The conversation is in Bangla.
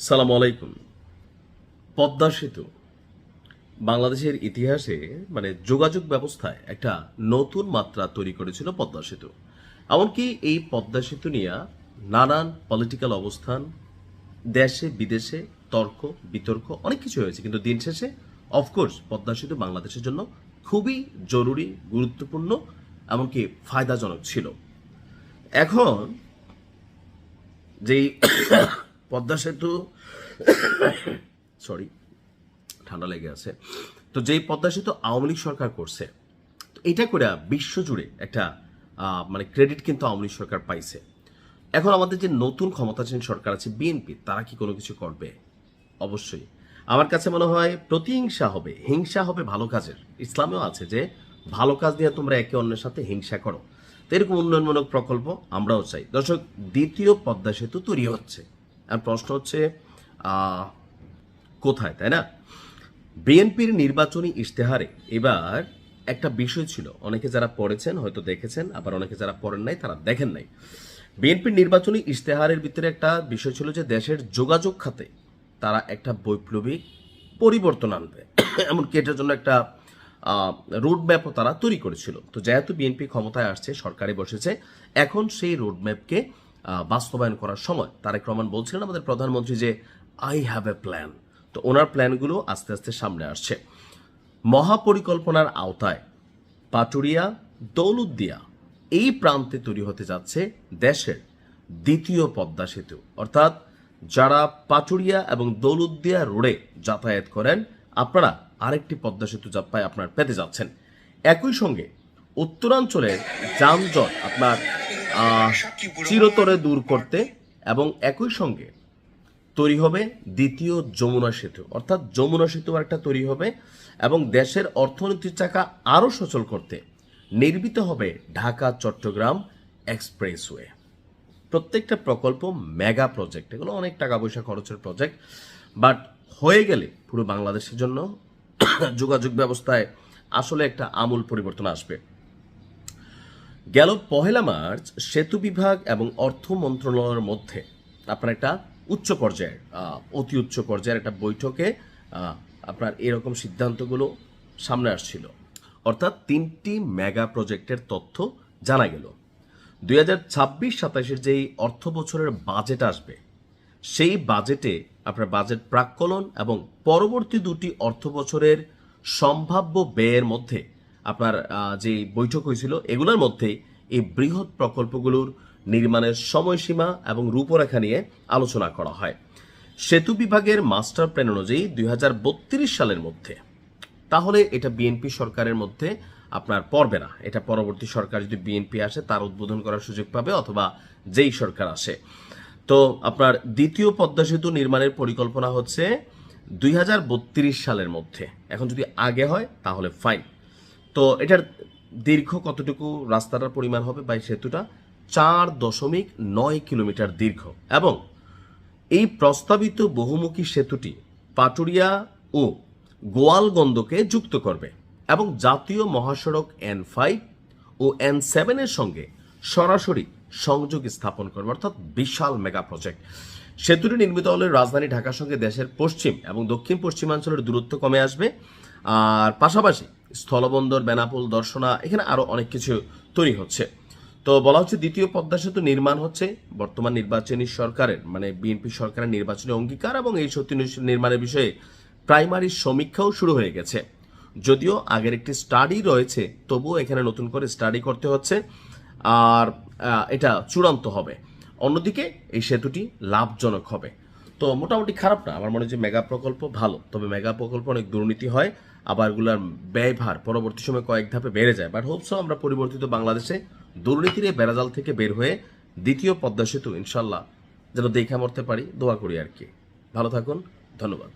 সালাম আলাইকুম। পদ্মা সেতু বাংলাদেশের ইতিহাসে যোগাযোগ ব্যবস্থায় একটা নতুন মাত্রা তৈরি করেছিল পদ্মা সেতু। এমনকি এই পদ্মা সেতু নিয়ে নানান পলিটিক্যাল অবস্থান, দেশে বিদেশে তর্ক বিতর্ক অনেক কিছু হয়েছে, কিন্তু দিন শেষে অফকোর্স পদ্মা সেতু বাংলাদেশের জন্য খুবই জরুরি, গুরুত্বপূর্ণ, এমনকি ফায়দাজনক ছিল। এখন যেই পদ্মা সেতু সরি ঠান্ডা লেগে আছে, তো যেই পদ্মা সেতু আওয়ামী লীগ সরকার করছে, তো এটা করে বিশ্বজুড়ে একটা ক্রেডিট কিন্তু আওয়ামী লীগ সরকার পাইছে। এখন আমাদের যে নতুন ক্ষমতাসীন সরকার আছে বিএনপি, তারা কি কোনো কিছু করবে? অবশ্যই। আমার কাছে মনে হয় প্রতিহিংসা হবে, হিংসা হবে ভালো কাজের। ইসলামেও আছে যে ভালো কাজ দিয়ে তোমরা একে অন্যের সাথে হিংসা করো। তো এরকম উন্নয়নমূলক প্রকল্প আমরাও চাই। দর্শক, দ্বিতীয় পদ্মা সেতু তৈরি হচ্ছে, আর প্রশ্ন হচ্ছে কোথায়, তাই না? বিএনপির নির্বাচনী ইশতেহারে এবার একটা বিষয় ছিল, অনেকে যারা পড়েছেন হয়তো দেখেছেন, আবার অনেকে যারা পড়েন নাই তারা দেখেন নাই। বিএনপির নির্বাচনী ইশতেহারের ভিতরে একটা বিষয় ছিল যে দেশের যোগাযোগ খাতে তারা একটা বৈপ্লবিক পরিবর্তন আনবে, এমনকি এটার জন্য একটা রোডম্যাপও তারা তৈরি করেছিল। তো যেহেতু বিএনপি ক্ষমতায় আসছে, সরকারে বসেছে, এখন সেই রোডম্যাপকে বাস্তবায়ন করার সময়। তারেক রহমান বলছিলেন আমাদের প্রধানমন্ত্রী যে আই হ্যাভ এ প্ল্যান। তো ওনার প্ল্যানগুলো আস্তে আস্তে সামনে আসছে। মহাপরিকল্পনার আওতায় পাটুরিয়া, দৌলতদিয়া এই প্রান্তে তৈরি হতে যাচ্ছে দেশের দ্বিতীয় পদ্মা সেতু। অর্থাৎ যারা পাটুরিয়া এবং দৌলতদিয়া রোডে যাতায়াত করেন, আপনারা আরেকটি পদ্মা সেতু আপনার পেতে যাচ্ছেন। একই সঙ্গে উত্তরাঞ্চলের যানজট আপনার চিরতরে দূর করতে এবং একই সঙ্গে তৈরি হবে দ্বিতীয় যমুনা সেতু, অর্থাৎ যমুনা সেতু একটা তৈরি হবে এবং দেশের অর্থনীতির চাকা আরও সচল করতে নির্মিত হবে ঢাকা চট্টগ্রাম এক্সপ্রেসওয়ে। প্রত্যেকটা প্রকল্প মেগা প্রজেক্ট, এগুলো অনেক টাকা পয়সা খরচের প্রজেক্ট, বাট হয়ে গেলে পুরো বাংলাদেশের জন্য যোগাযোগ ব্যবস্থায় আসলে একটা আমূল পরিবর্তন আসবে। গেল 1 মার্চ সেতু বিভাগ এবং অর্থ মন্ত্রণালয়ের মধ্যে আপনার একটা উচ্চ পর্যায়ের অতি উচ্চ পর্যায়ের একটা বৈঠকে আপনার এরকম সিদ্ধান্তগুলো সামনে আসছিল। অর্থাৎ 3টি মেগা প্রজেক্টের তথ্য জানা গেল। 2026-27 যেই অর্থ বছরের বাজেট আসবে, সেই বাজেটে আপনার বাজেট প্রাক্কলন এবং পরবর্তী 2টি অর্থ বছরের সম্ভাব্য ব্যয়ের মধ্যে আপনার যে বৈঠক হয়েছিল, এগুলোর মধ্যে এই বৃহৎ প্রকল্পগুলোর নির্মাণের সময়সীমা এবং রূপরেখা নিয়ে আলোচনা করা হয়। সেতু বিভাগের মাস্টার প্ল্যান অনুযায়ী 2032 সালের মধ্যে, তাহলে এটা বিএনপি সরকারের মধ্যে আপনার পড়বে না। এটা পরবর্তী সরকার যদি বিএনপি আসে তার উদ্বোধন করার সুযোগ পাবে, অথবা যেই সরকার আসে। তো আপনার দ্বিতীয় পদ্মা সেতু নির্মাণের পরিকল্পনা হচ্ছে 2032 সালের মধ্যে। এখন যদি আগে হয় তাহলে ফাইন। তো এটার দীর্ঘ কতটুকু রাস্তাটার পরিমাণ হবে বা সেতুটা 4.9 কিলোমিটার দীর্ঘ, এবং এই প্রস্তাবিত বহুমুখী সেতুটি পাটুরিয়া ও গোয়ালগন্দকে যুক্ত করবে এবং জাতীয় মহাসড়ক N5 ও N7 এর সঙ্গে সরাসরি সংযোগ স্থাপন করবে, অর্থাৎ বিশাল মেগা প্রজেক্ট। সেতুটি নির্মিত হলে রাজধানী ঢাকার সঙ্গে দেশের পশ্চিম এবং দক্ষিণ পশ্চিমাঞ্চলের দূরত্ব কমে আসবে, আর পাশাপাশি স্থলবন্দর, বেনাপোল, দর্শনা, এখানে আরো অনেক কিছু তৈরি হচ্ছে। তো বলা হচ্ছে দ্বিতীয় পদ্মা সেতু নির্মাণ হচ্ছে বর্তমান নির্বাচনী সরকারের বিএনপি সরকারের নির্বাচনী অঙ্গীকার, এবং এই সেতু নির্মাণের বিষয়ে প্রাইমারি সমীক্ষাও শুরু হয়ে গেছে। যদিও আগের একটি স্টাডি রয়েছে, তবুও এখানে নতুন করে স্টাডি করতে হচ্ছে, আর এটা চূড়ান্ত হবে। অন্যদিকে এই সেতুটি লাভজনক হবে। তো মোটামুটি খারাপ না, আমার মনে হয় যে মেগা প্রকল্প ভালো। তবে মেগা প্রকল্প অনেক দুর্নীতি হয়, আবার এগুলার ব্যয়ভার পরবর্তী সময় কয়েক ধাপে বেড়ে যায়। বাট হোপসো আমরা পরিবর্তিত বাংলাদেশে দুর্নীতির এই বেড়াজাল থেকে বের হয়ে দ্বিতীয় পদ্মা সেতু ইনশাল্লাহ যেন দেখে মরতে পারি, দোয়া করি আর কি। ভালো থাকুন, ধন্যবাদ।